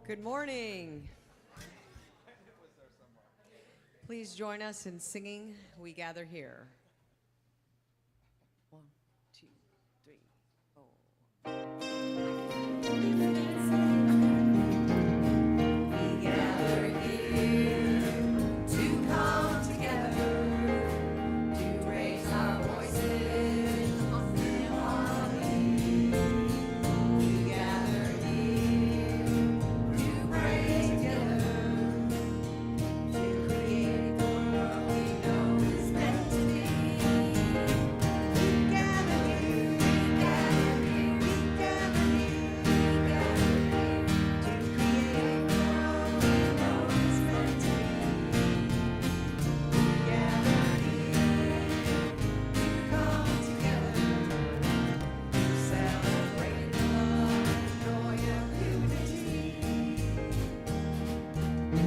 Good morning. Please join us in singing We Gather Here. 1, 2, 3, 4. We gather here to come together, to raise our voices in harmony. We gather here to pray together, to create the world we know is meant to be. We gather here, we gather here, we gather here, we gather here to create the world we know is meant to be. We gather here to come together, to celebrate the love and joy of unity. We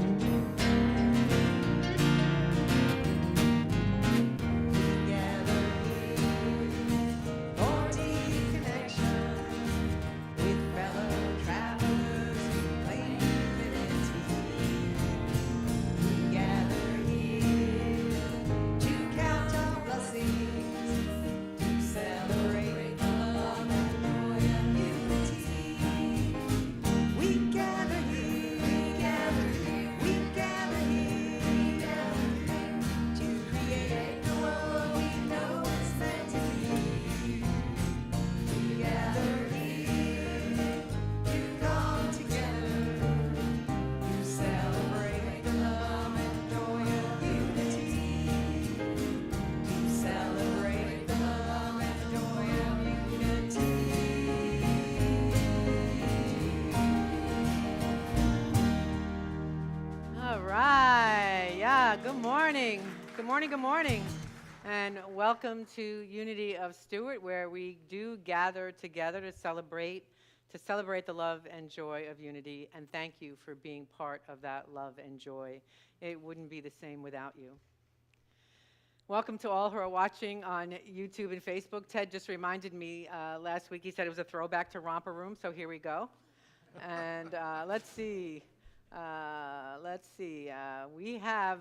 gather here for deep connection with fellow travelers who claim unity. We gather here to count our blessings, to celebrate the love and joy of unity. We gather here, we gather here, we gather here, we gather here to create the world we know is meant to be. We gather here to come together, to celebrate the love and joy of unity. To celebrate the love and joy of unity. All right. Yeah, good morning. Good morning, good morning. And welcome to Unity of Stuart, where we do gather together to celebrate the love and joy of unity. And thank you for being part of that love and joy. It wouldn't be the same without you. Welcome to all who are watching on YouTube and Facebook. Ted just reminded me last week, he said it was a throwback to Romper Room, so here we go. And let's see. We have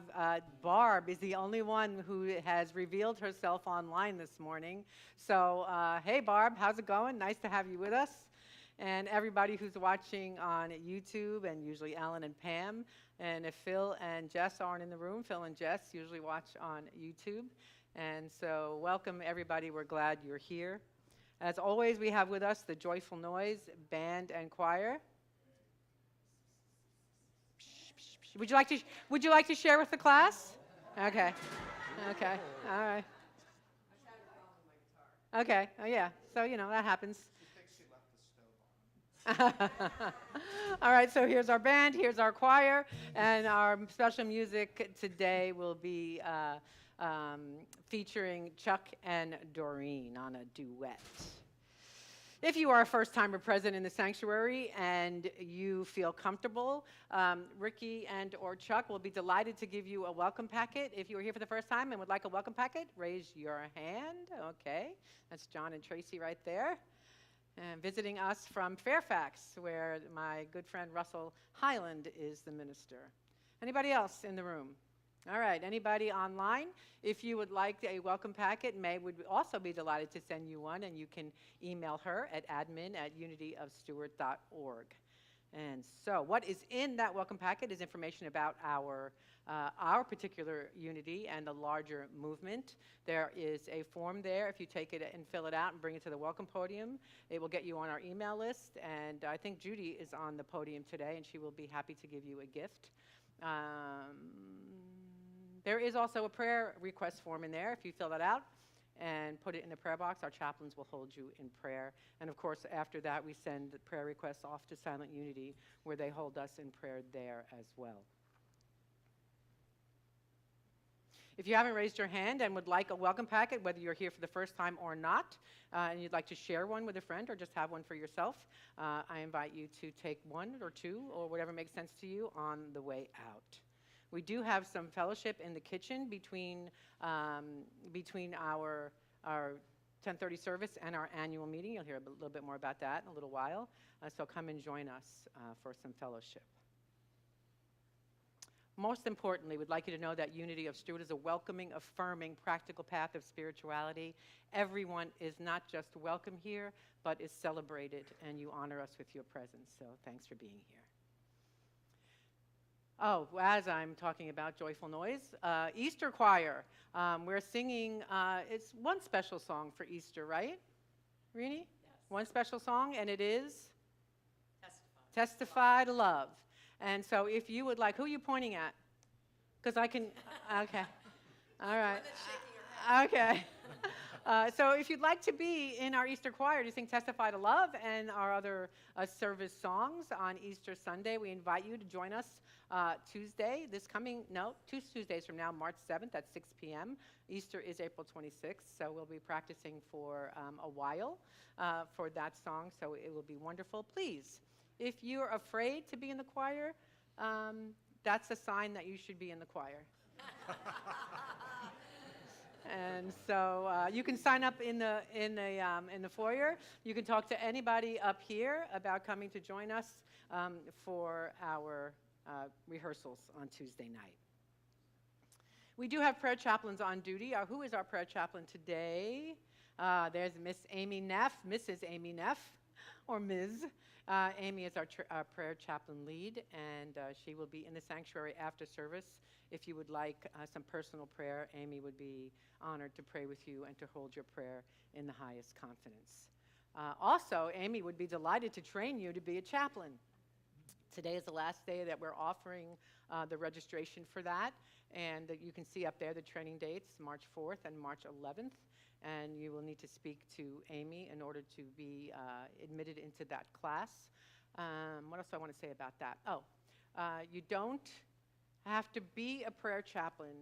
Barb is the only one who has revealed herself online this morning. So, hey Barb, how's it going? Nice to have you with us. And everybody who's watching on YouTube, and usually Alan and Pam. And if Phil and Jess aren't in the room, Phil and Jess usually watch on YouTube. And so welcome everybody, we're glad you're here. As always, we have with us the Joyful Noise Band and Choir. Would you like to share with the class? Okay. Okay. All right. Okay. Oh yeah. So that happens. All right. So here's our band. Here's our choir, and our special music today will be featuring Chuck and Doreen on a duet. If you are a first-timer present in the sanctuary and you feel comfortable, Ricky and or Chuck will be delighted to give you a welcome packet. If you are here for the first time and would like a welcome packet, raise your hand. Okay, that's John and Tracy right there. And visiting us from Fairfax, where my good friend Russell Highland is the minister. Anybody else in the room? All right, anybody online? If you would like a welcome packet, May would also be delighted to send you one, and you can email her at admin@unityofstuart.org. And so what is in that welcome packet is information about our particular unity and the larger movement. There is a form there. If you take it and fill it out and bring it to the welcome podium, it will get you on our email list. And I think Judy is on the podium today, and she will be happy to give you a gift. There is also a prayer request form in there. If you fill that out and put it in the prayer box, our chaplains will hold you in prayer. And of course, after that, we send the prayer requests off to Silent Unity, where they hold us in prayer there as well. If you haven't raised your hand and would like a welcome packet, whether you're here for the first time or not, and you'd like to share one with a friend or just have one for yourself, I invite you to take one or two or whatever makes sense to you on the way out. We do have some fellowship in the kitchen between our 10:30 service and our annual meeting. You'll hear a little bit more about that in a little while. So come and join us for some fellowship. Most importantly, we'd like you to know that Unity of Stuart is a welcoming, affirming, practical path of spirituality. Everyone is not just welcome here, but is celebrated, and you honor us with your presence. So thanks for being here. Oh, as I'm talking about joyful noise, Easter choir. We're singing, it's one special song for Easter, right? Rini? Yes. One special song, and it is? Testify to Love. And so if you would like, who are you pointing at? Because I can, okay. All right. Okay. So if you'd like to be in our Easter choir to sing Testify to Love and our other service songs on Easter Sunday, we invite you to join us Tuesday, two Tuesdays from now, March 7th at 6 p.m. Easter is April 26th, so we'll be practicing for a while for that song, so it will be wonderful. Please, if you're afraid to be in the choir, that's a sign that you should be in the choir. And so you can sign up in the foyer. You can talk to anybody up here about coming to join us for our rehearsals on Tuesday night. We do have prayer chaplains on duty. Who is our prayer chaplain today? There's Miss Amy Neff, Mrs. Amy Neff, or Ms. Amy is our prayer chaplain lead, and she will be in the sanctuary after service. If you would like some personal prayer, Amy would be honored to pray with you and to hold your prayer in the highest confidence. Also, Amy would be delighted to train you to be a chaplain. Today is the last day that we're offering the registration for that, and you can see up there the training dates, March 4th and March 11th, and you will need to speak to Amy in order to be admitted into that class. What else do I want to say about that? You don't have to be a prayer chaplain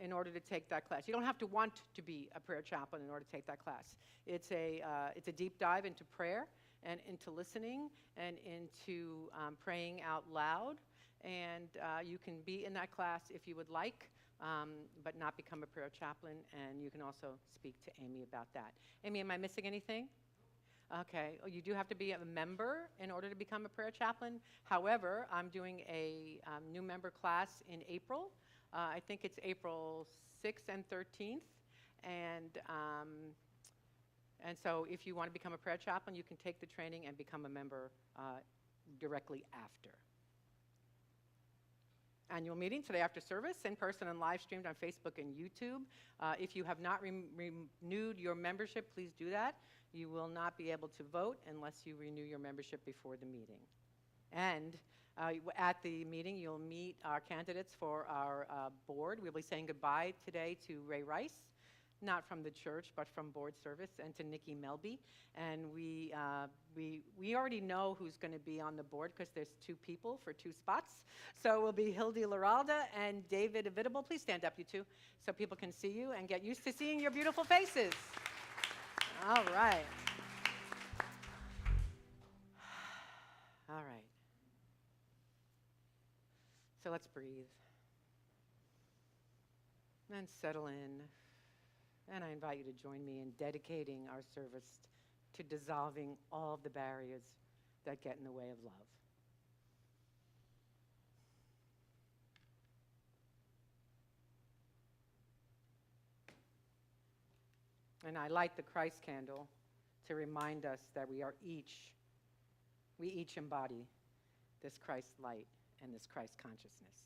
in order to take that class. You don't have to want to be a prayer chaplain in order to take that class. It's a deep dive into prayer and into listening and into praying out loud. And you can be in that class if you would like, but not become a prayer chaplain. And you can also speak to Amy about that. Amy, am I missing anything? Okay, you do have to be a member in order to become a prayer chaplain. However, I'm doing a new member class in April. I think it's April 6th and 13th. And so if you want to become a prayer chaplain, you can take the training and become a member directly after. Annual meeting today after service, in person and live streamed on Facebook and YouTube. If you have not renewed your membership, please do that. You will not be able to vote unless you renew your membership before the meeting. And at the meeting, you'll meet our candidates for our board. We'll be saying goodbye today to Ray Rice, not from the church, but from board service, and to Nikki Melby. And we already know who's going to be on the board because there's 2 people for 2 spots. So it will be Hildy Laralda and David Evitable. Please stand up, you two, so people can see you and get used to seeing your beautiful faces. All right. All right. So let's breathe and settle in. And I invite you to join me in dedicating our service to dissolving all of the barriers that get in the way of love. And I light the Christ candle to remind us that we each embody this Christ light and this Christ consciousness.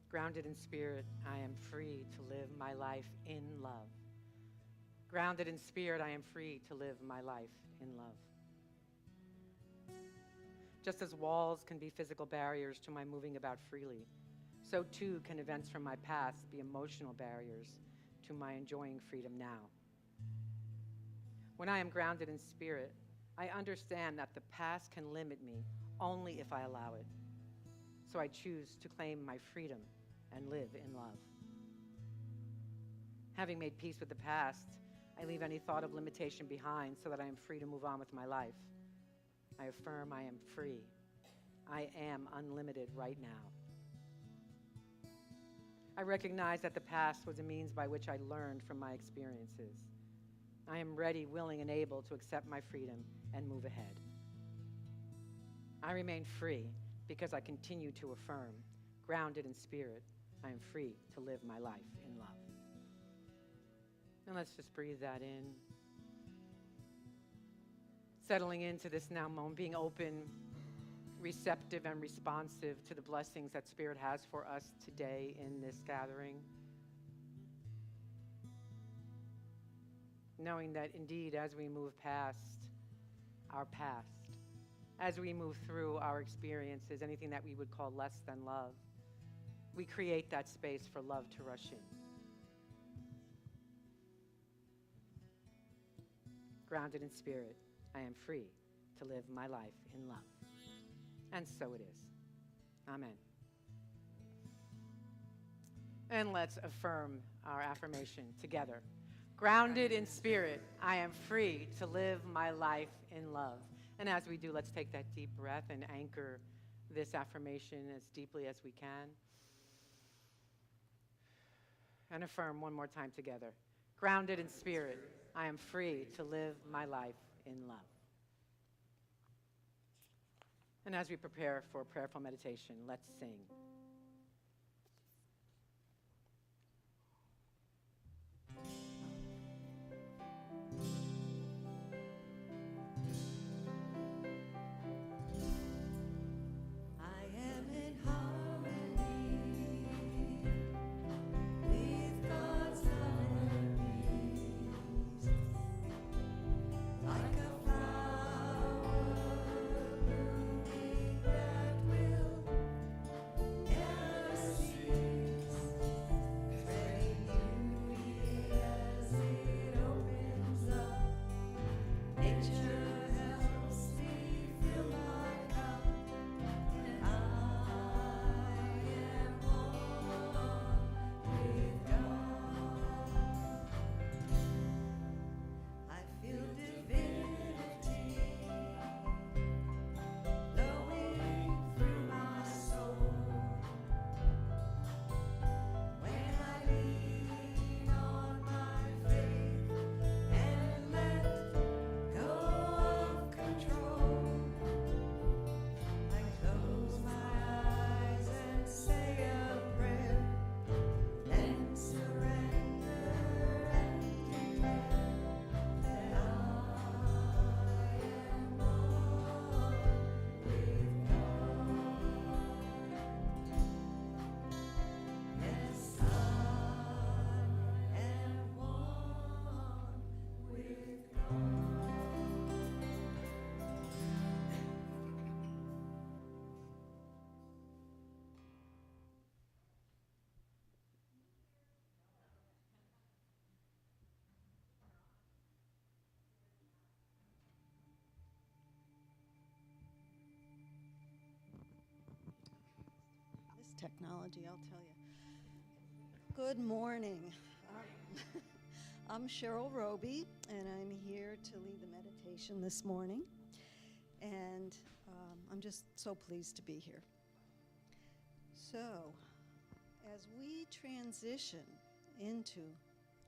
Grounded in spirit, I am free to live my life in love. Grounded in spirit, I am free to live my life in love. Just as walls can be physical barriers to my moving about freely, so too can events from my past be emotional barriers to my enjoying freedom now. When I am grounded in spirit, I understand that the past can limit me only if I allow it. So I choose to claim my freedom and live in love. Having made peace with the past, I leave any thought of limitation behind so that I am free to move on with my life. I affirm I am free. I am unlimited right now. I recognize that the past was a means by which I learned from my experiences. I am ready, willing, and able to accept my freedom and move ahead. I remain free because I continue to affirm, grounded in spirit, I am free to live my life in love. And let's just breathe that in. Settling into this now moment, being open, receptive, and responsive to the blessings that Spirit has for us today in this gathering. Knowing that indeed, as we move past our past, as we move through our experiences, anything that we would call less than love, we create that space for love to rush in. Grounded in spirit, I am free to live my life in love. And so it is. Amen. And let's affirm our affirmation together. Grounded in spirit, I am free to live my life in love. And as we do, let's take that deep breath and anchor this affirmation as deeply as we can. And affirm one more time together. Grounded in spirit, I am free to live my life in love. And as we prepare for prayerful meditation, let's sing. Technology, I'll tell you. Good morning. I'm Cheryl Roby, and I'm here to lead the meditation this morning. And I'm just so pleased to be here. So, as we transition into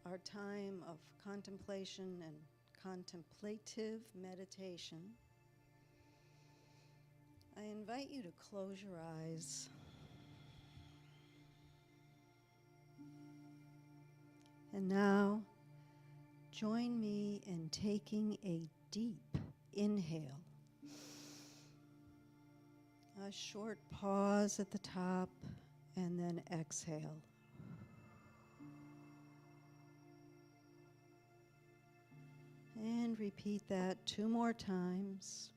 our time of contemplation and contemplative meditation, I invite you to close your eyes. And now, join me in taking a deep inhale. A short pause at the top, and then exhale. And repeat that 2 more times.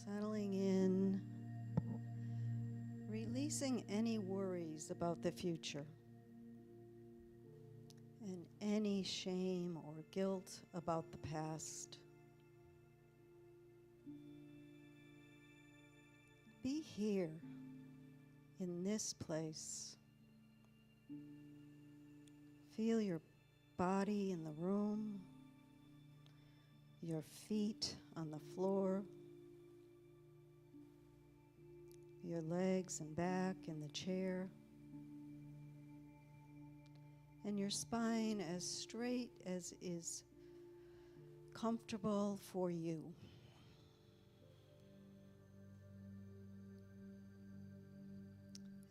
Settling in, releasing any worries about the future and any shame or guilt about the past. Be here in this place. Feel your body in the room, your feet on the floor, your legs and back in the chair, and your spine as straight as is comfortable for you.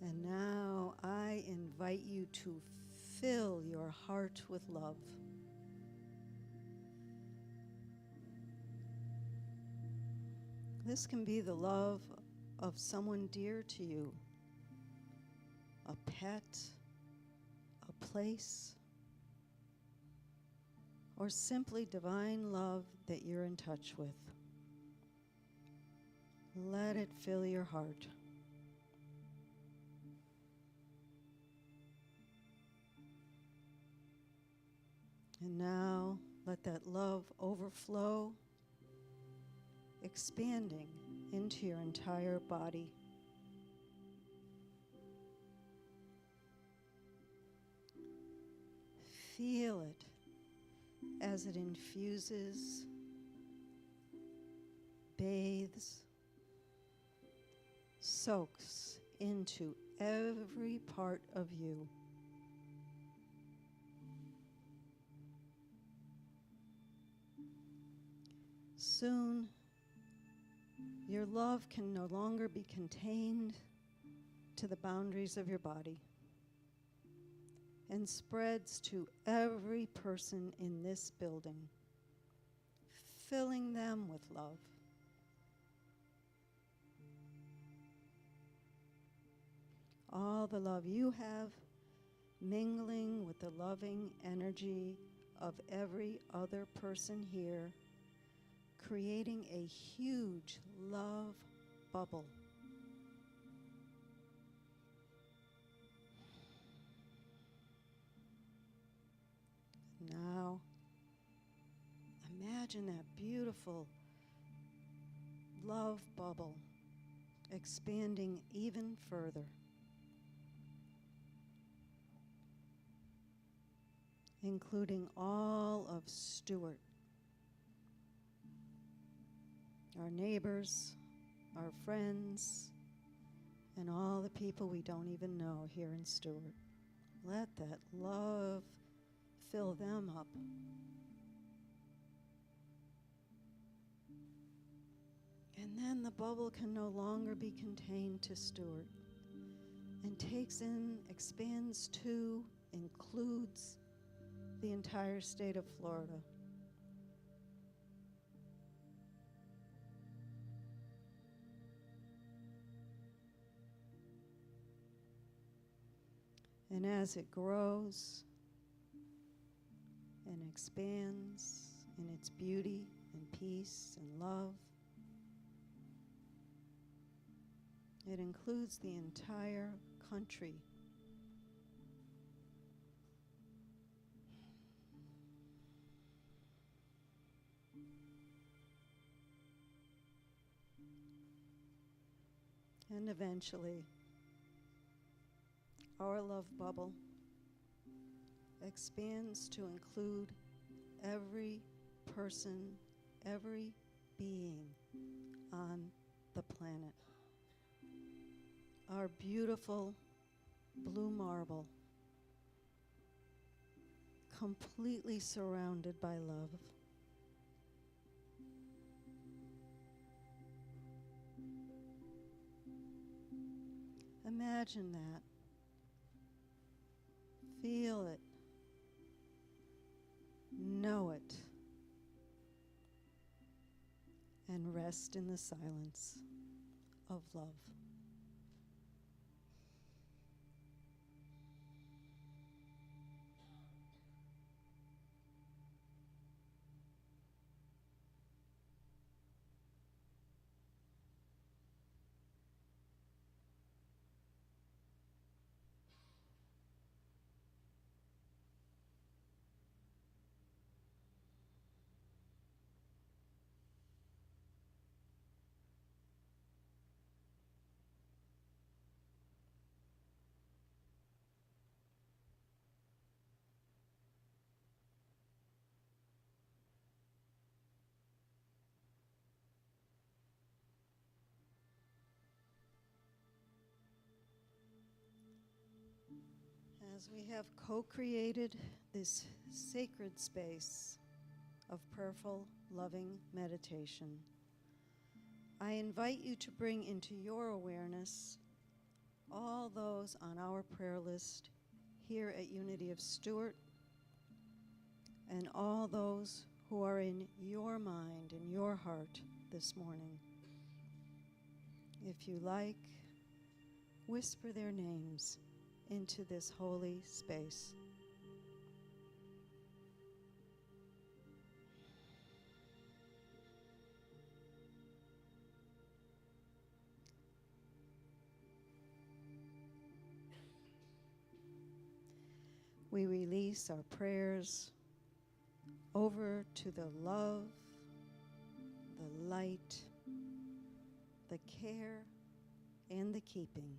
And now I invite you to fill your heart with love. This can be the love of someone dear to you, a pet, a place, or simply divine love that you're in touch with. Let it fill your heart. And now let that love overflow, expanding into your entire body. Feel it as it infuses, bathes, soaks into every part of you. Soon, your love can no longer be contained to the boundaries of your body and spreads to every person in this building, filling them with love. All the love you have mingling with the loving energy of every other person here, creating a huge love bubble. Now, imagine that beautiful love bubble expanding even further, including all of Stuart, our neighbors, our friends, and all the people we don't even know here in Stuart. Let that love fill them up. And then the bubble can no longer be contained to Stuart and takes in, expands to, includes the entire state of Florida. And as it grows and expands in its beauty and peace and love, it includes the entire country. And eventually, our love bubble expands to include every person, every being on the planet. Our beautiful blue marble, completely surrounded by love. Imagine that. Feel it. Know it. And rest in the silence of love. As we have co-created this sacred space of prayerful, loving meditation, I invite you to bring into your awareness all those on our prayer list here at Unity of Stuart, and all those who are in your mind and your heart this morning. If you like, whisper their names into this holy space. We release our prayers over to the love, the light, the care, and the keeping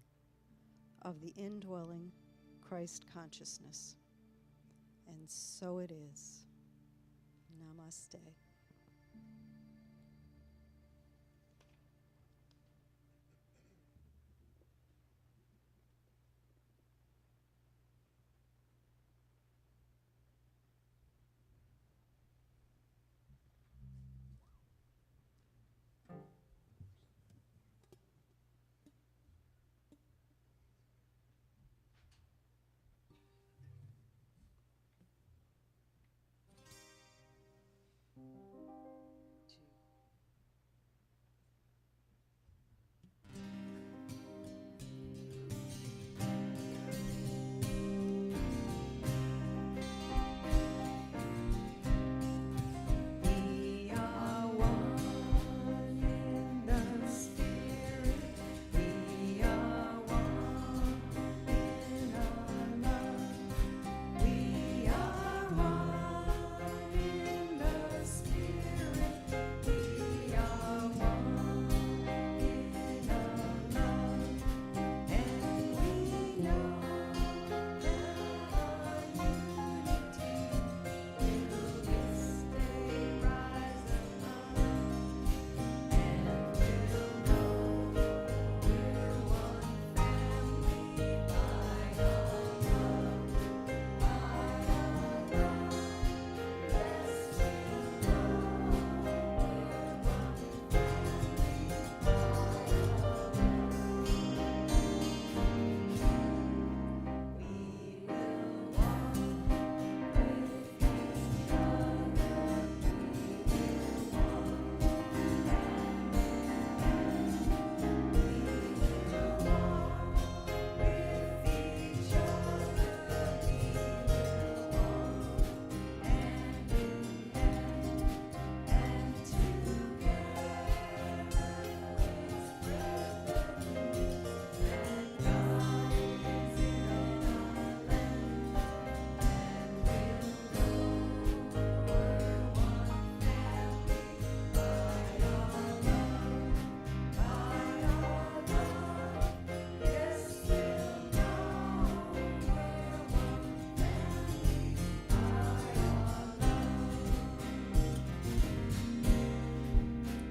of the indwelling Christ consciousness. And so it is. Namaste. We are one in the Spirit. We are one in our love. We are one in the Spirit. We are one in our love. And we know that our unity will this day rise above, and we'll know we're one family by our love, by our love. Yes, we'll know we're one family by our love. We will walk with each other.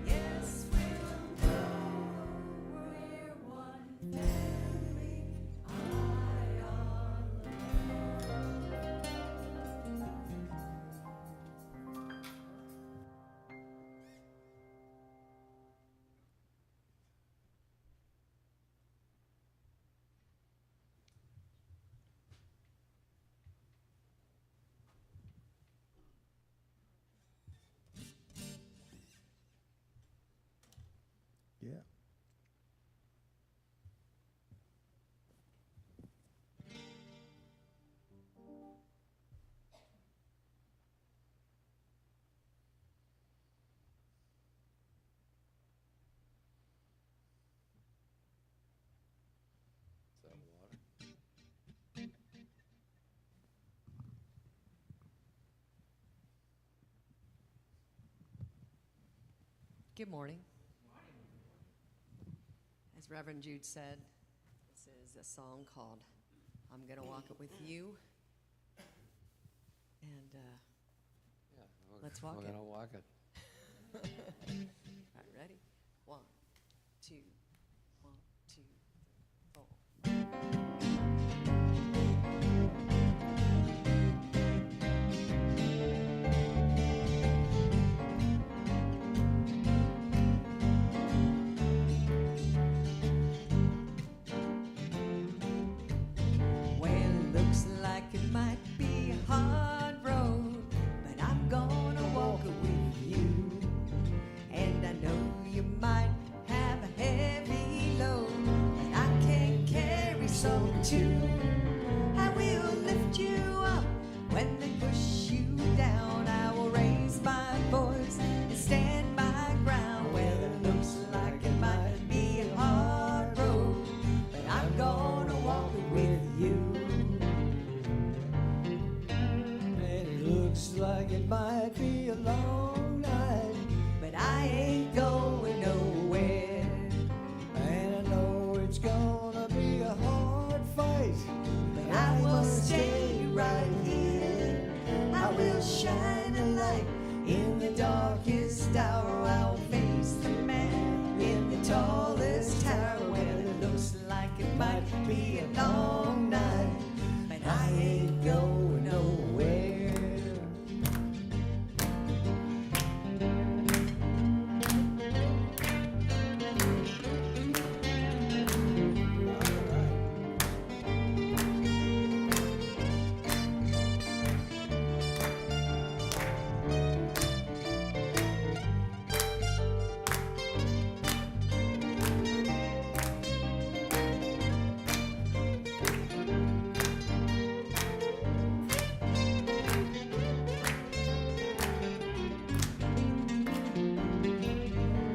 Yes, we'll know we're one family by our Yeah. Is that water? Good morning. As Reverend Jude said, this is a song called I'm Gonna Walk It With You. And Yeah. Let's walk We're it. gonna walk it. all right, ready? 1, 2, 1, 2, 3, 4. it might be a hard road, but I'm gonna walk it with you. And I know you might have a heavy load, but I can carry some too. I will lift you up when they push you down. I will raise my voice and stand my ground. Well, it looks like it might be a hard road, but I'm gonna walk it with you. And it looks like it might be a long night, But I ain't going nowhere. and I know it's gonna be a hard fight, But I will stay right here. I will shine a light in the darkest hour. I will face the man in the tallest tower. Well, it looks like it might be a long night, but I ain't going nowhere.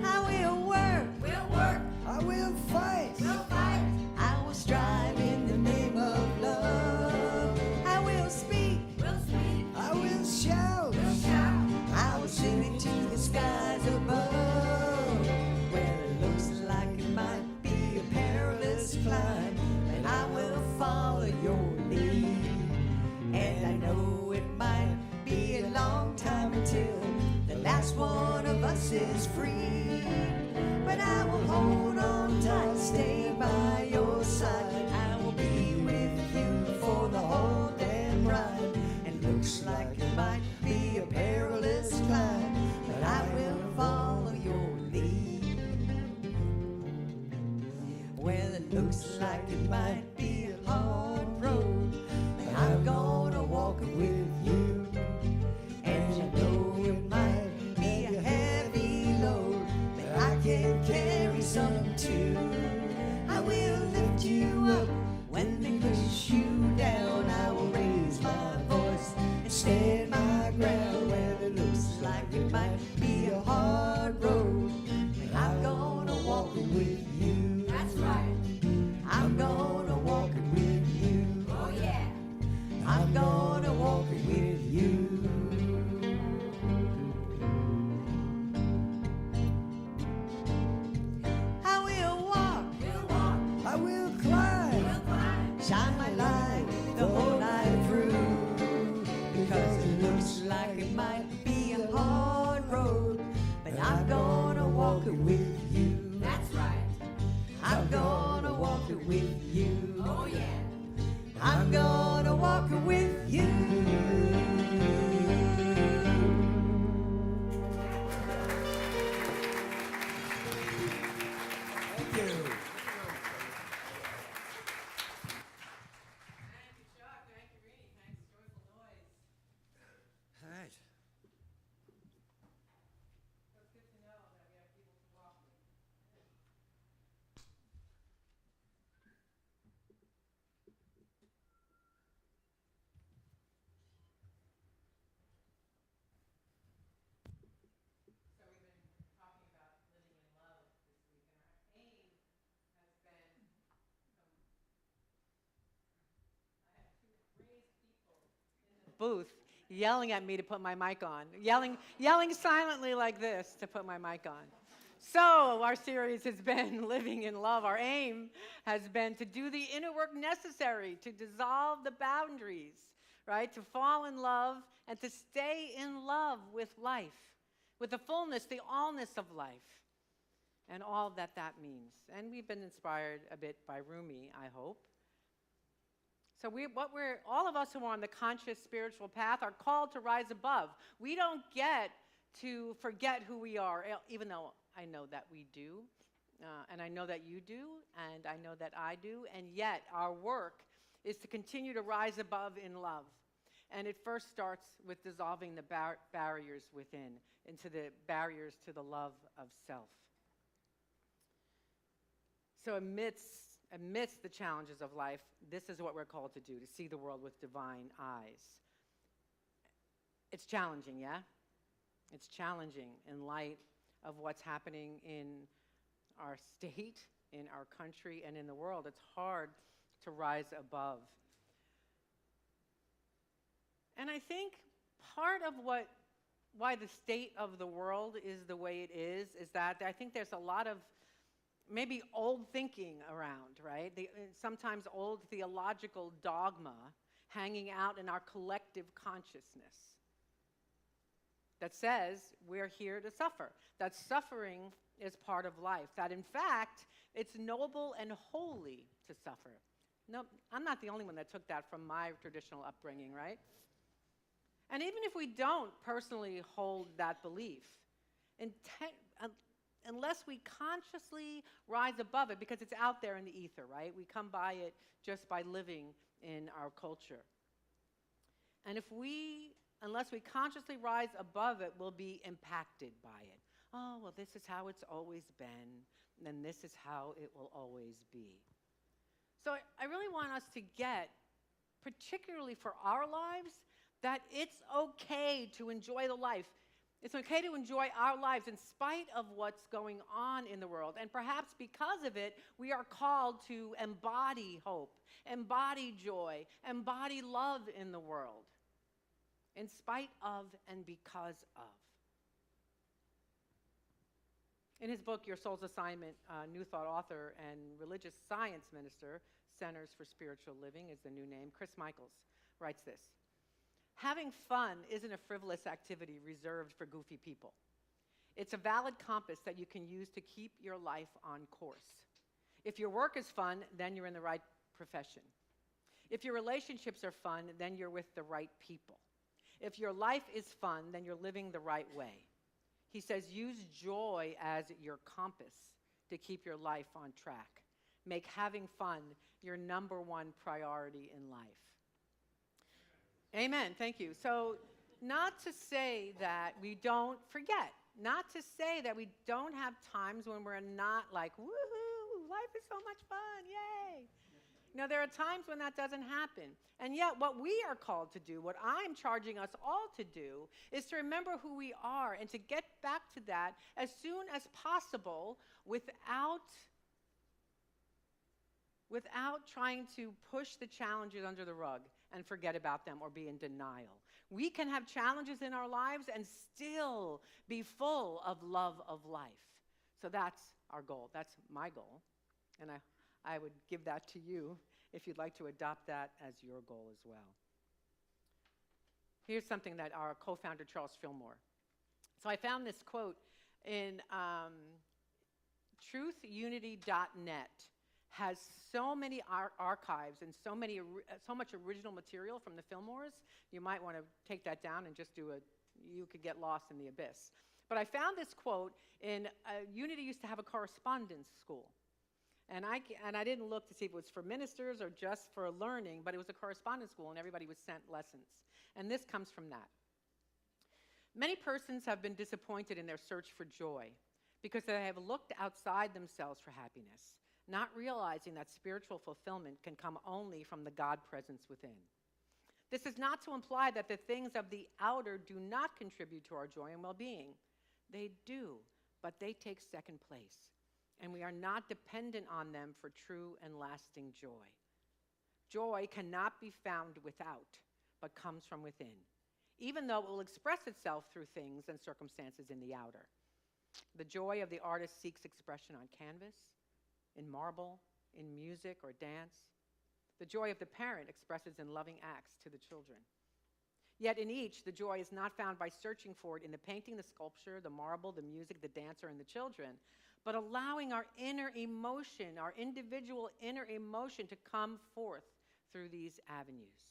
I will work. We'll work. I will fight. We'll fight. I will strive in the name of love. I will speak. We'll speak. I will shout. We'll shout. I will sing into the skies above. Well, it looks like it might be a perilous climb, and I will follow your lead. And I know it might be a long time until the last one of us is free. But I will hold on tight, stay by your side. I will be with you for the whole damn ride. And looks like it might be a perilous climb, but I will follow your lead. Well, it looks like it might be a hard road, but I'm gonna walk it with you. And I know it might be a heavy load, but I can carry some too. I will lift you up when they push you down. I will raise my voice and stand my ground. Well, it looks like it might be a hard road, but I'm gonna walk it with you. That's right. I'm gonna walk it with you. Oh yeah. I'm gonna walk it with you. I will walk. We'll walk. I will climb. We'll climb. Shine my light the whole night through. Because it looks like it might be a hard road, but I'm gonna walk it with you. That's right. I'm gonna walk it with you. Oh yeah. I'm gonna walk it with you. Thank you. Thank you, Chuck. Thank you, Rini. Thanks, Joyful Noise. All right. It's good to know that we have people to walk with. So we've been talking about living in love this week, and our aim has been, I have two brave people in the booth yelling at me to put my mic on, yelling silently like this to put my mic on. So our series has been Living in Love. Our aim has been to do the inner work necessary to dissolve the boundaries, right? To fall in love and to stay in love with life, with the fullness, the allness of life, and all that that means. And we've been inspired a bit by Rumi, I hope. So all of us who are on the conscious spiritual path are called to rise above. We don't get to forget who we are, even though I know that we do, and I know that you do, and I know that I do, and yet our work is to continue to rise above in love. And it first starts with dissolving the barriers within, into the barriers to the love of self. So amidst the challenges of life, this is what we're called to do, to see the world with divine eyes. It's challenging, yeah? It's challenging in light of what's happening in our state, in our country, and in the world. It's hard to rise above. And I think part of why the state of the world is the way it is that I think there's a lot of maybe old thinking around, right? Sometimes old theological dogma hanging out in our collective consciousness that says we're here to suffer, that suffering is part of life, that in fact, it's noble and holy to suffer. No, I'm not the only one that took that from my traditional upbringing, right? And even if we don't personally hold that belief, unless we consciously rise above it, because it's out there in the ether, right? We come by it just by living in our culture. And unless we consciously rise above it, we'll be impacted by it. Oh, well, this is how it's always been, and this is how it will always be. So I really want us to get, particularly for our lives, that it's okay to enjoy the life. It's okay to enjoy our lives in spite of what's going on in the world. And perhaps because of it, we are called to embody hope, embody joy, embody love in the world, in spite of and because of. In his book, Your Soul's Assignment, New Thought author and religious science minister, Centers for Spiritual Living is the new name, Chris Michaels, writes this: having fun isn't a frivolous activity reserved for goofy people. It's a valid compass that you can use to keep your life on course. If your work is fun, then you're in the right profession. If your relationships are fun, then you're with the right people. If your life is fun, then you're living the right way. He says, use joy as your compass to keep your life on track. Make having fun your number one priority in life. Amen. Thank you. So, not to say that we don't forget, not to say that we don't have times when we're not like, woohoo, life is so much fun, yay. Now, there are times when that doesn't happen. And yet, what we are called to do, what I'm charging us all to do, is to remember who we are and to get back to that as soon as possible without trying to push the challenges under the rug and forget about them or be in denial. We can have challenges in our lives and still be full of love of life. So that's our goal. That's my goal. And I would give that to you if you'd like to adopt that as your goal as well. Here's something that our co-founder, Charles Fillmore. So I found this quote in truthunity.net. Has so many archives and so much original material from the Fillmores. You might want to take that down and just you could get lost in the abyss. But I found this quote in, Unity used to have a correspondence school. And I didn't look to see if it was for ministers or just for learning, but it was a correspondence school and everybody was sent lessons. And this comes from that. Many persons have been disappointed in their search for joy because they have looked outside themselves for happiness, not realizing that spiritual fulfillment can come only from the God presence within. This is not to imply that the things of the outer do not contribute to our joy and well-being. They do, but they take second place, and we are not dependent on them for true and lasting joy. Joy cannot be found without, but comes from within, even though it will express itself through things and circumstances in the outer. The joy of the artist seeks expression on canvas, in marble, in music or dance. The joy of the parent expresses in loving acts to the children. Yet in each, the joy is not found by searching for it in the painting, the sculpture, the marble, the music, the dancer, and the children, but allowing our inner emotion, our individual inner emotion to come forth through these avenues.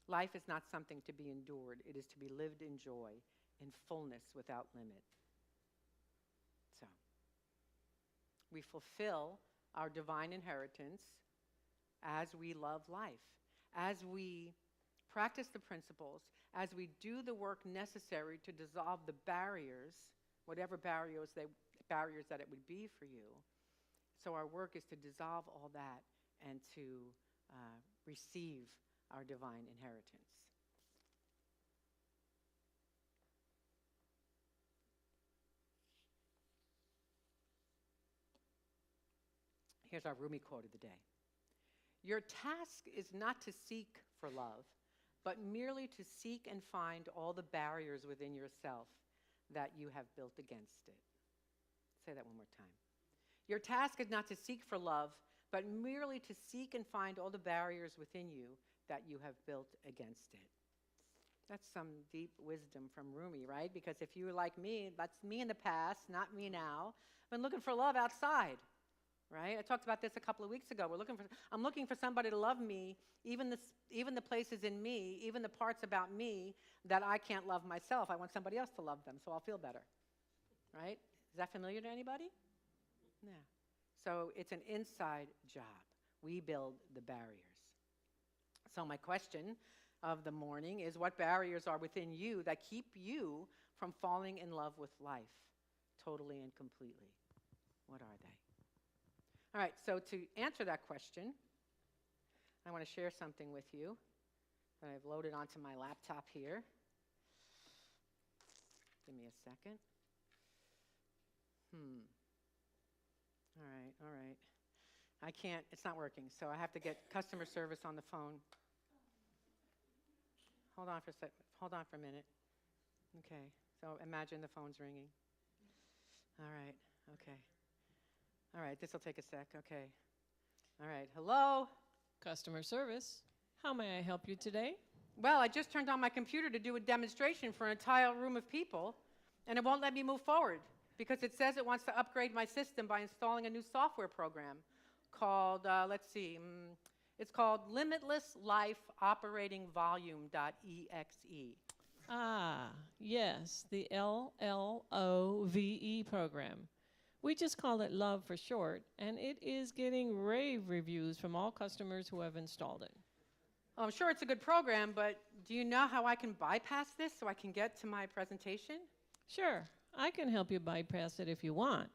Life is not something to be endured. It is to be lived in joy, in fullness without limit. So, we fulfill our divine inheritance as we love life, as we practice the principles, as we do the work necessary to dissolve the barriers, whatever barriers that it would be for you. So our work is to dissolve all that and to receive our divine inheritance. Here's our Rumi quote of the day. Your task is not to seek for love, but merely to seek and find all the barriers within yourself that you have built against it. Say that one more time. Your task is not to seek for love, but merely to seek and find all the barriers within you that you have built against it. That's some deep wisdom from Rumi, right? Because if you were like me, that's me in the past, not me now. I've been looking for love outside, right? I talked about this a couple of weeks ago. I'm looking for somebody to love me, even the places in me, even the parts about me that I can't love myself. I want somebody else to love them, so I'll feel better, right? Is that familiar to anybody? Yeah. So it's an inside job. We build the barriers. So my question of the morning is, what barriers are within you that keep you from falling in love with life totally and completely? What are they? All right, so to answer that question, I want to share something with you that I've loaded onto my laptop here. Give me a second. All right. I can't, it's not working, so I have to get customer service on the phone. Hold on for a minute. Okay, so imagine the phone's ringing. All right, okay. All right, this will take a sec, okay. All right, hello? Customer service. How may I help you today? Well, I just turned on my computer to do a demonstration for an entire room of people, and it won't let me move forward because it says it wants to upgrade my system by installing a new software program called, it's called Limitless Life Operating Volume.exe. Ah, yes, the LLOVE program. We just call it LOVE for short, and it is getting rave reviews from all customers who have installed it. Well, I'm sure it's a good program, but do you know how I can bypass this so I can get to my presentation? Sure, I can help you bypass it if you want,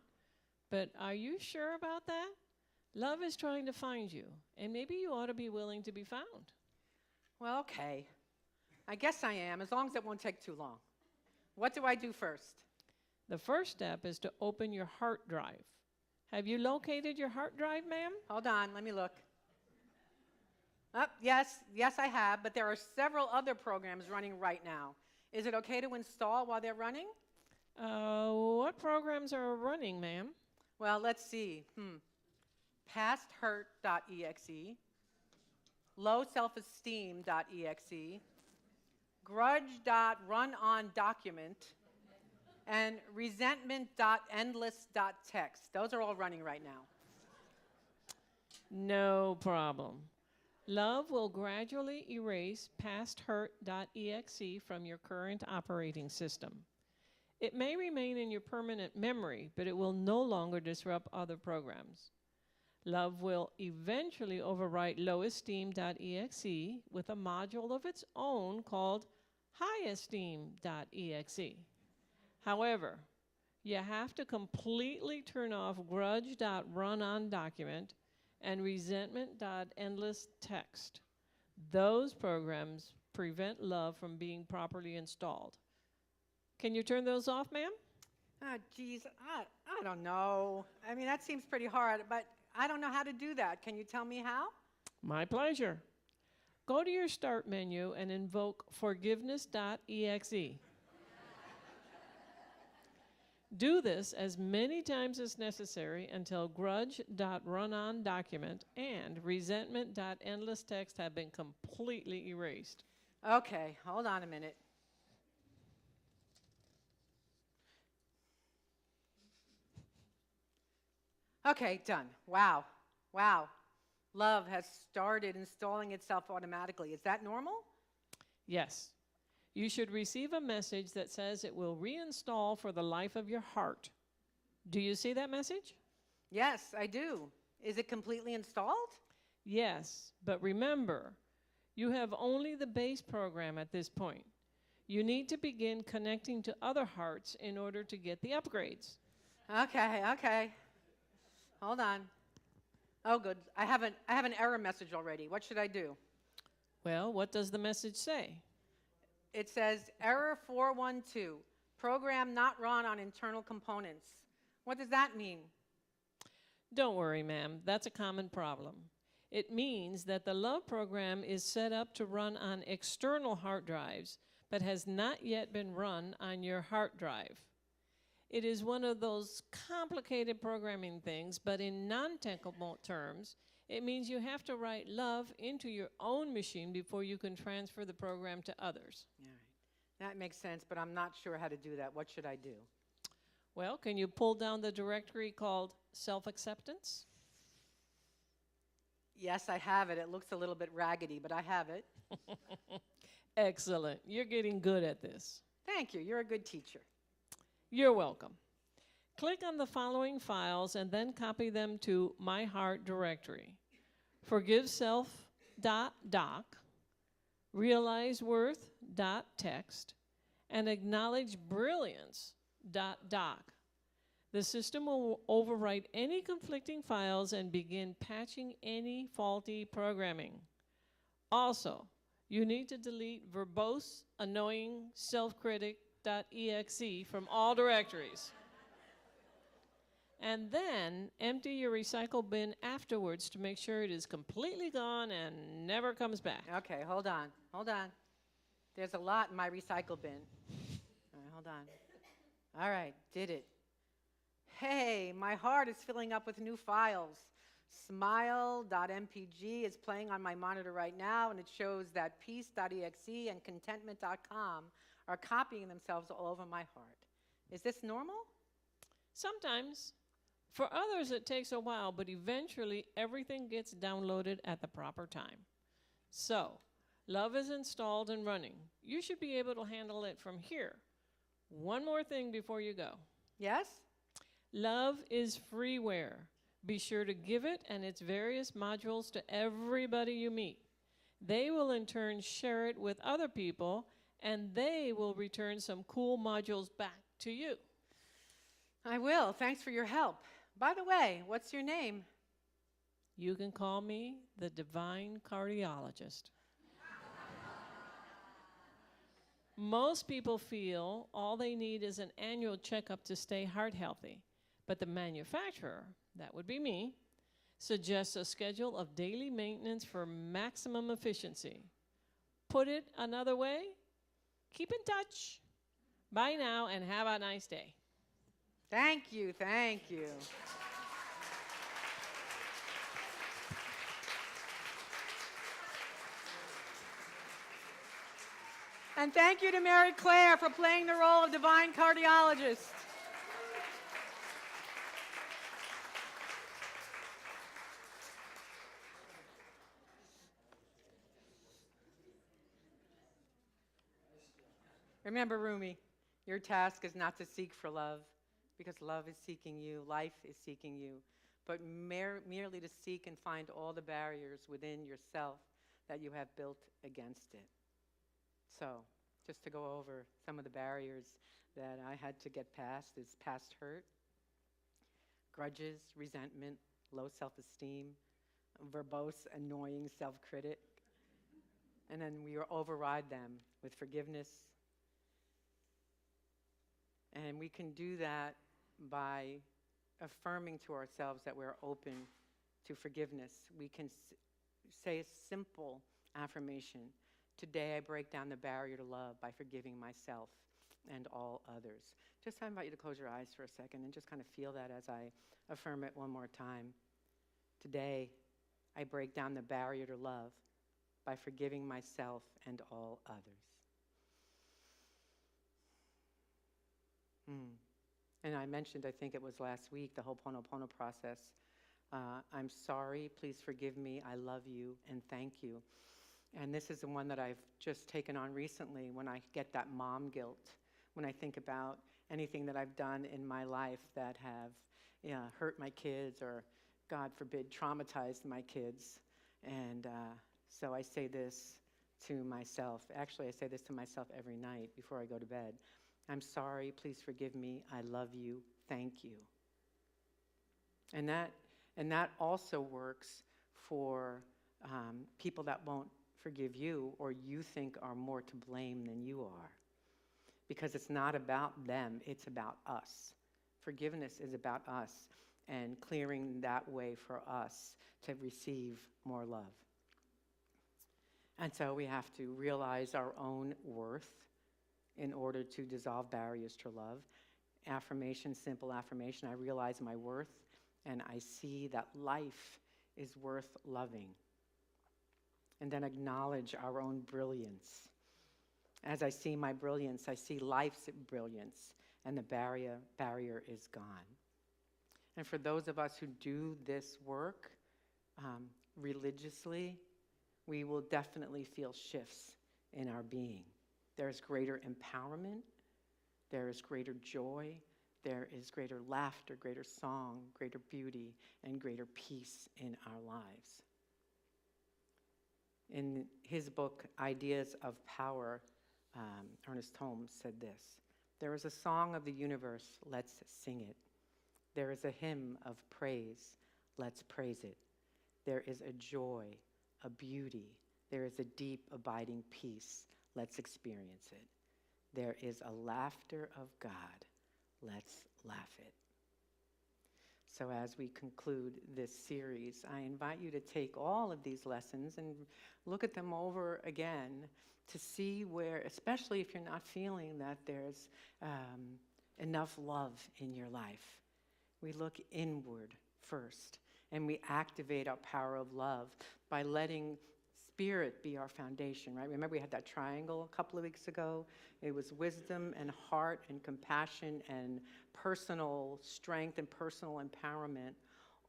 but are you sure about that? Love is trying to find you, and maybe you ought to be willing to be found. Well, okay. I guess I am, as long as it won't take too long. What do I do first? The first step is to open your heart drive. Have you located your heart drive, ma'am? Hold on, let me look. Oh, yes, I have, but there are several other programs running right now. Is it okay to install while they're running? What programs are running, ma'am? Well, let's see. PastHurt.exe, LowSelfEsteem.exe, Grudge.RunOnDocument, and Resentment.Endless.txt. Those are all running right now. No problem. Love will gradually erase PastHurt.exe from your current operating system. It may remain in your permanent memory, but it will no longer disrupt other programs. Love will eventually overwrite LowEsteem.exe with a module of its own called HighEsteem.exe. However, you have to completely turn off Grudge.RunOnDocument and Resentment.EndlessText. Those programs prevent love from being properly installed. Can you turn those off, ma'am? Oh, geez, I don't know. I mean, that seems pretty hard, but I don't know how to do that. Can you tell me how? My pleasure. Go to your Start menu and invoke Forgiveness.exe. Do this as many times as necessary until Grudge.RunOnDocument and Resentment.EndlessText have been completely erased. Okay, hold on a minute. Okay, done. Wow. Love has started installing itself automatically. Is that normal? Yes. You should receive a message that says it will reinstall for the life of your heart. Do you see that message? Yes, I do. Is it completely installed? Yes, but remember, you have only the base program at this point. You need to begin connecting to other hearts in order to get the upgrades. Okay, okay. Hold on. Oh, good. I have an error message already. What should I do? Well, what does the message say? It says error 412, program not run on internal components. What does that mean? Don't worry, ma'am. That's a common problem. It means that the Love program is set up to run on external hard drives, but has not yet been run on your hard drive. It is one of those complicated programming things, but in non-technical terms, it means you have to write Love into your own machine before you can transfer the program to others. All right. That makes sense, but I'm not sure how to do that. What should I do? Well, can you pull down the directory called Self-Acceptance? Yes, I have it. It looks a little bit raggedy, but I have it. Excellent. You're getting good at this. Thank you. You're a good teacher. You're welcome. Click on the following files and then copy them to My Heart directory. ForgiveSelf.doc, RealizeWorth.txt, and AcknowledgeBrilliance.doc. The system will overwrite any conflicting files and begin patching any faulty programming. Also, you need to delete verbose, annoying, self-critic.exe from all directories. And then empty your recycle bin afterwards to make sure it is completely gone and never comes back. Okay, hold on. Hold on. There's a lot in my recycle bin. All right, hold on. All right, did it. Hey, my heart is filling up with new files. Smile.mpg is playing on my monitor right now, and it shows that peace.exe and contentment.com are copying themselves all over my heart. Is this normal? Sometimes. For others, it takes a while, but eventually everything gets downloaded at the proper time. So, Love is installed and running. You should be able to handle it from here. One more thing before you go. Yes? Love is freeware. Be sure to give it and its various modules to everybody you meet. They will in turn share it with other people, and they will return some cool modules back to you. I will. Thanks for your help. By the way, what's your name? You can call me the Divine Cardiologist. Most people feel all they need is an annual checkup to stay heart healthy. But the manufacturer, that would be me, suggests a schedule of daily maintenance for maximum efficiency. Put it another way, keep in touch. Bye now and have a nice day. Thank you, thank you. And thank you to Mary Claire for playing the role of Divine Cardiologist. Remember, Rumi, your task is not to seek for love, because love is seeking you, life is seeking you, but merely to seek and find all the barriers within yourself that you have built against it. So, just to go over some of the barriers that I had to get past is past hurt, grudges, resentment, low self-esteem, verbose, annoying self-critic, and then we override them with forgiveness. And we can do that by affirming to ourselves that we're open to forgiveness. We can say a simple affirmation. Today I break down the barrier to love by forgiving myself and all others. Just I invite you to close your eyes for a second and just kind of feel that as I affirm it one more time. Today I break down the barrier to love by forgiving myself and all others. And I mentioned, I think it was last week, the Ho'oponopono process. I'm sorry, please forgive me, I love you, and thank you. And this is the one that I've just taken on recently when I get that mom guilt, when I think about anything that I've done in my life that have hurt my kids or, God forbid, traumatized my kids. And so I say this to myself. Actually, I say this to myself every night before I go to bed. I'm sorry, please forgive me, I love you, thank you. And that also works for people that won't forgive you or you think are more to blame than you are. Because it's not about them, it's about us. Forgiveness is about us and clearing that way for us to receive more love. And so we have to realize our own worth in order to dissolve barriers to love. Affirmation, simple affirmation, I realize my worth and I see that life is worth loving. And then acknowledge our own brilliance. As I see my brilliance, I see life's brilliance, and the barrier is gone. And for those of us who do this work religiously, we will definitely feel shifts in our being. There is greater empowerment, there is greater joy, there is greater laughter, greater song, greater beauty, and greater peace in our lives. In his book, Ideas of Power, Ernest Holmes said this: there is a song of the universe, let's sing it. There is a hymn of praise, let's praise it. There is a joy, a beauty, there is a deep abiding peace, let's experience it. There is a laughter of God, let's laugh it. So as we conclude this series, I invite you to take all of these lessons and look at them over again to see where, especially if you're not feeling that there's enough love in your life. We look inward first, and we activate our power of love by letting Spirit be our foundation, right? Remember we had that triangle a couple of weeks ago? It was wisdom and heart and compassion and personal strength and personal empowerment,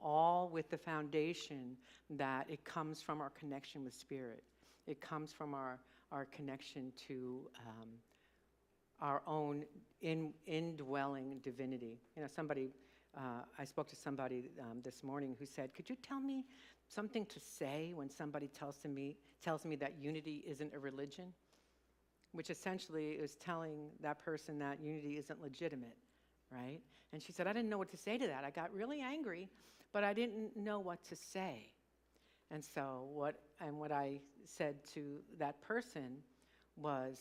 all with the foundation that it comes from our connection with Spirit. It comes from our connection to our own indwelling divinity. You know, I spoke to somebody this morning who said, could you tell me something to say when somebody tells me that unity isn't a religion? Which essentially is telling that person that unity isn't legitimate, right? And she said, I didn't know what to say to that. I got really angry, but I didn't know what to say. And so what I said to that person was,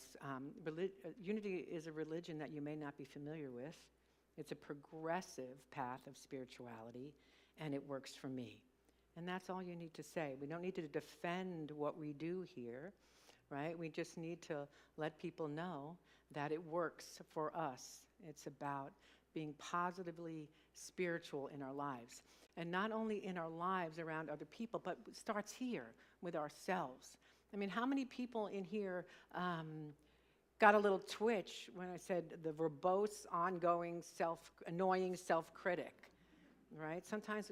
unity is a religion that you may not be familiar with. It's a progressive path of spirituality, and it works for me. And that's all you need to say. We don't need to defend what we do here, right? We just need to let people know that it works for us. It's about being positively spiritual in our lives. And not only in our lives around other people, but it starts here with ourselves. I mean, how many people in here got a little twitch when I said the verbose, ongoing, annoying self-critic, right? Sometimes,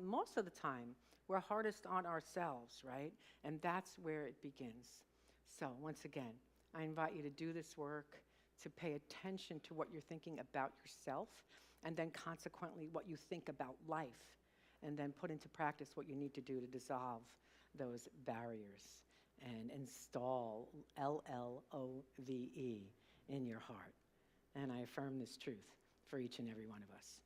most of the time, we're hardest on ourselves, right? And that's where it begins. So once again, I invite you to do this work, to pay attention to what you're thinking about yourself, and then consequently what you think about life, and then put into practice what you need to do to dissolve those barriers and install LLOVE in your heart. And I affirm this truth for each and every one of us.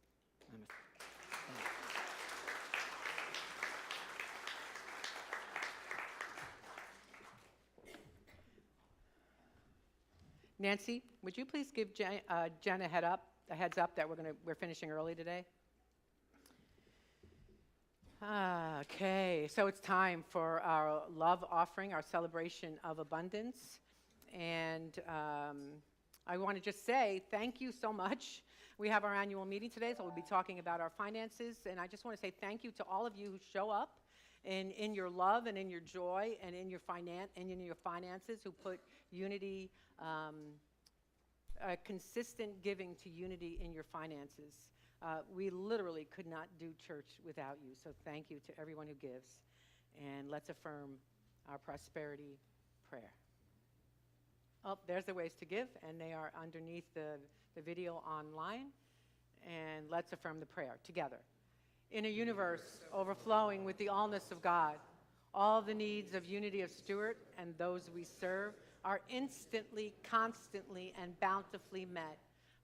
Nancy, would you please give Jen a heads up that we're finishing early today? Okay, so it's time for our love offering, our celebration of abundance. And I want to just say thank you so much. We have our annual meeting today, so we'll be talking about our finances. And I just want to say thank you to all of you who show up in your love and in your joy and in your finances, who put unity, consistent giving to unity in your finances. We literally could not do church without you, so thank you to everyone who gives. And let's affirm our prosperity prayer. Oh, there's the ways to give, and they are underneath the video online. And let's affirm the prayer together. In a universe overflowing with the allness of God, All the needs of Unity of Stuart and those we serve are instantly, constantly, and bountifully met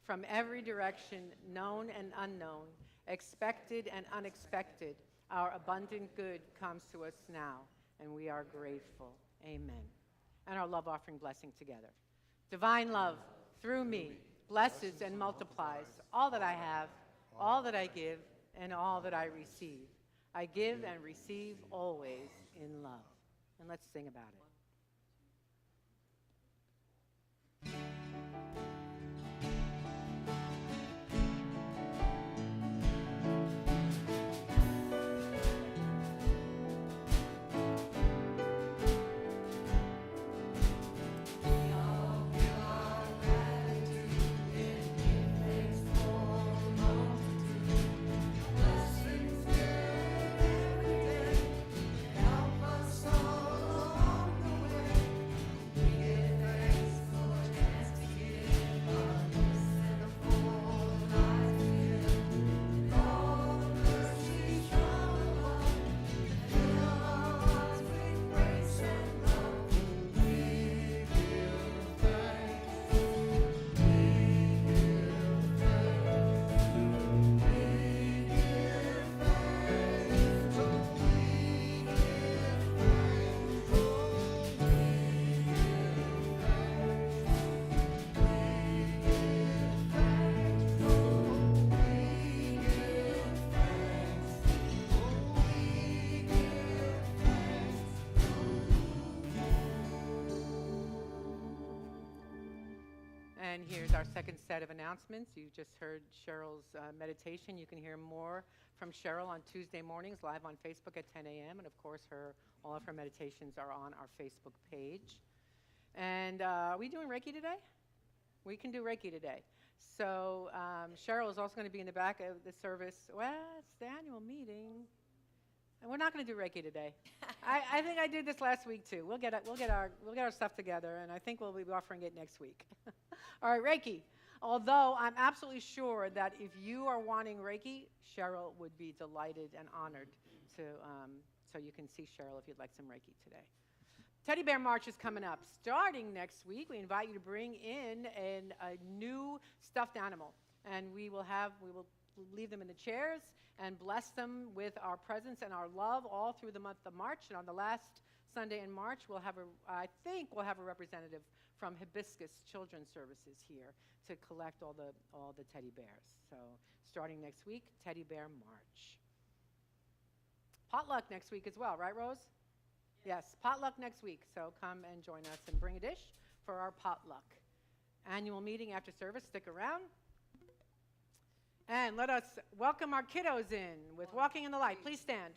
from every direction, known and unknown, expected and unexpected. Our abundant good comes to us now, and we are grateful. Amen. And our love offering blessing together. Divine love, through me, blesses and multiplies all that I have, all that I give, and all that I receive. I give and receive always in love. And let's sing about it. And here's our second set of announcements. You just heard Cheryl's meditation. You can hear more from Cheryl on Tuesday mornings live on Facebook at 10 a.m. And of course, all of her meditations are on our Facebook page. And are we doing Reiki today? We can do Reiki today. So Cheryl is also going to be in the back of the service. Well, it's the annual meeting. And we're not going to do Reiki today. I think I did this last week too. We'll get our stuff together, and I think we'll be offering it next week. All right, Reiki. Although I'm absolutely sure that if you are wanting Reiki, Cheryl would be delighted and honored to. So you can see Cheryl if you'd like some Reiki today. Teddy Bear March is coming up. Starting next week, we invite you to bring in a new stuffed animal, and we will leave them in the chairs and bless them with our presence and our love all through the month of March. And on the last Sunday in March, I think we'll have a representative from Hibiscus Children's Services here to collect all the teddy bears. So starting next week, Teddy Bear March. Potluck next week as well, right, Rose? Yes, potluck next week. So come and join us and bring a dish for our potluck. Annual meeting after service. Stick around. And let us welcome our kiddos in with Walking in the Light. Please stand.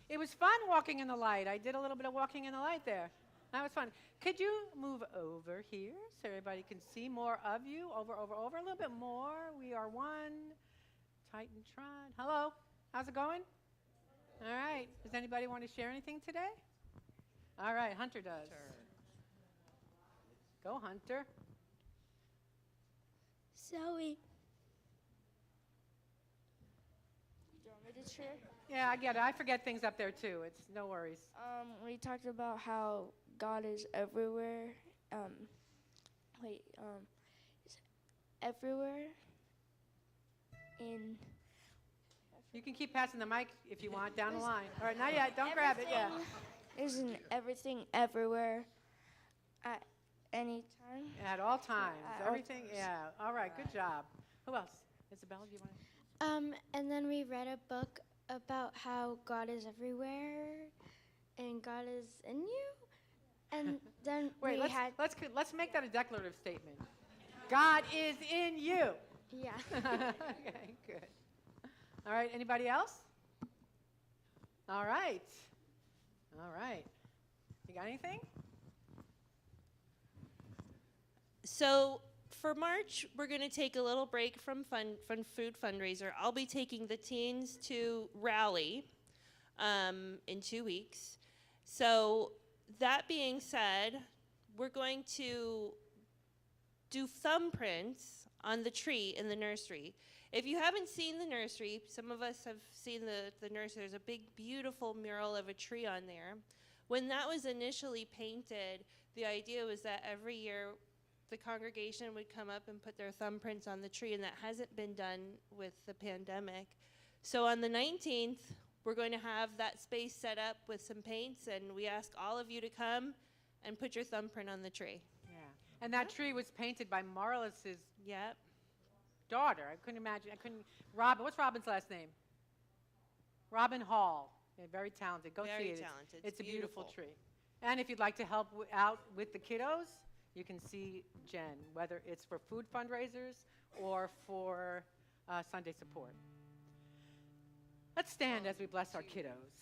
It was fun walking in the light. I did a little bit of walking in the light there. That was fun. Could you move over here so everybody can see more of you? Over, a little bit more. We are one. Tight and trod. Hello. How's it going? All right. Does anybody want to share anything today? All right. Hunter does. Go, Hunter. Zoe. Do you want me to share? Yeah, I get it. I forget things up there too. It's no worries. We talked about how God is everywhere. Is everywhere. You can keep passing the mic if you want down the line. All right, not yet. Don't grab it. Yeah. Isn't everything everywhere at any time? At all times. At all Everything. times. Yeah. All right. Good job. Who else? Isabella, do you want to? And then we read a book about how God is everywhere and God is in you. And then Wait, we let's make that a declarative statement. God is in you. Yeah. Okay, good. All right, anybody else? All right. All right. You got anything? So for March, we're going to take a little break from food fundraiser. I'll be taking the teens to Rally in 2 weeks. So that being said, we're going to do thumbprints on the tree in the nursery. If you haven't seen the nursery, some of us have seen the nursery. There's a big, beautiful mural of a tree on there. When that was initially painted, the idea was that every year the congregation would come up and put their thumbprints on the tree, and that hasn't been done with the pandemic. So on the 19th, we're going to have that space set up with some paints, and we ask all of you to come and put your thumbprint on the tree. Yeah. And that tree was painted by Marlis's Yep. daughter. I couldn't imagine. Robin, what's Robin's last name? Robin Hall. Yeah, very talented. Go Very see it. talented. It's a beautiful Beautiful. tree. And if you'd like to help out with the kiddos, you can see Jen, whether it's for food fundraisers or for Sunday support. Let's stand as we bless our kiddos.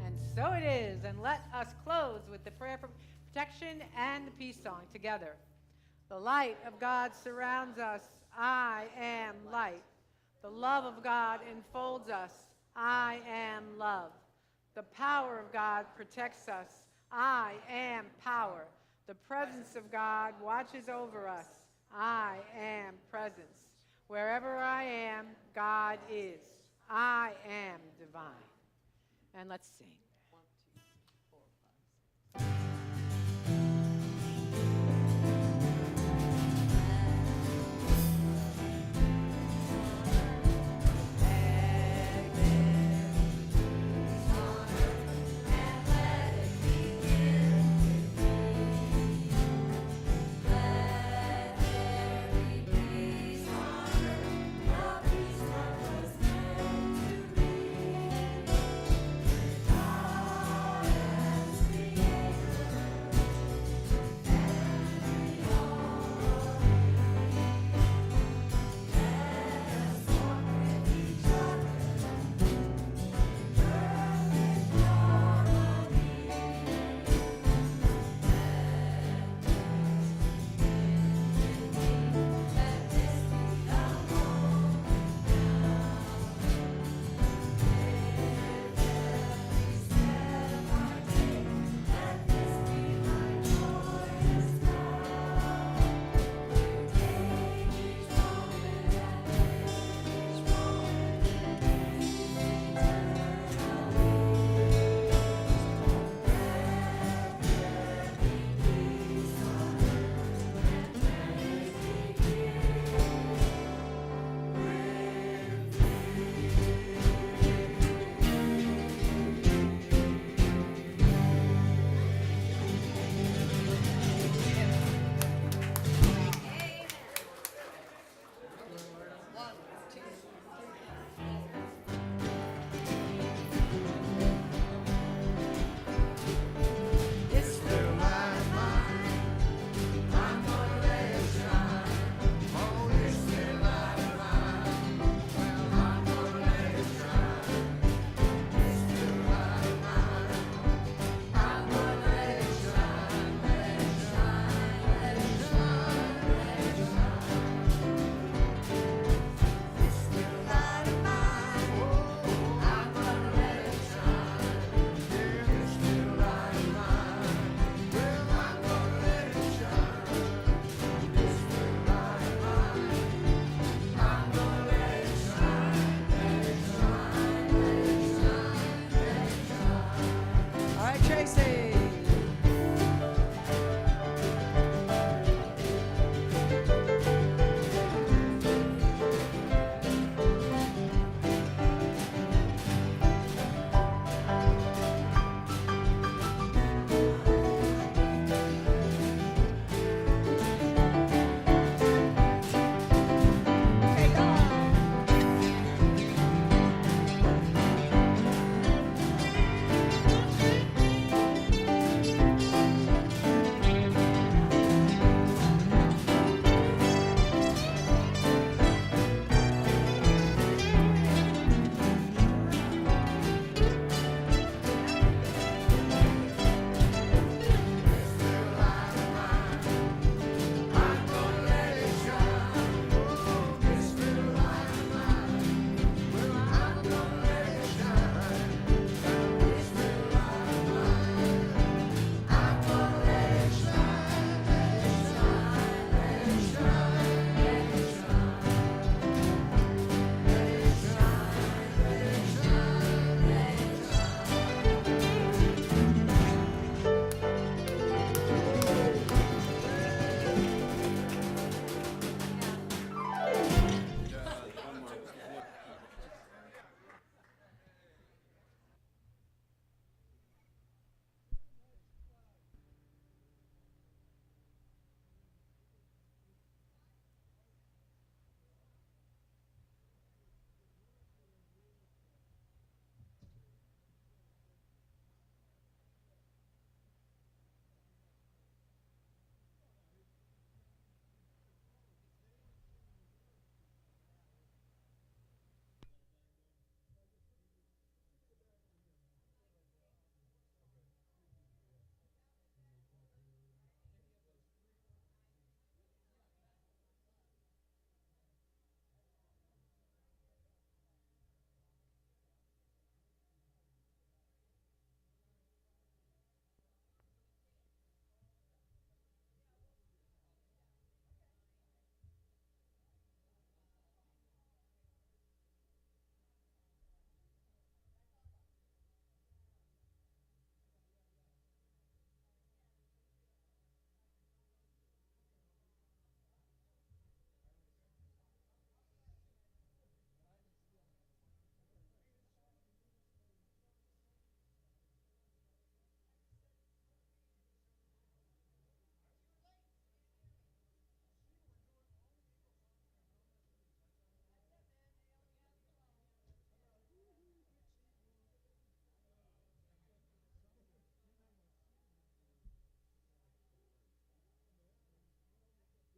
And so it is. And let us close with the prayer for protection and the peace song together. The light of God surrounds us. I am light. The love of God enfolds us. I am love. The power of God protects us. I am power. The presence of God watches over us. I am presence. Wherever I am, God is. I am divine. And let's sing.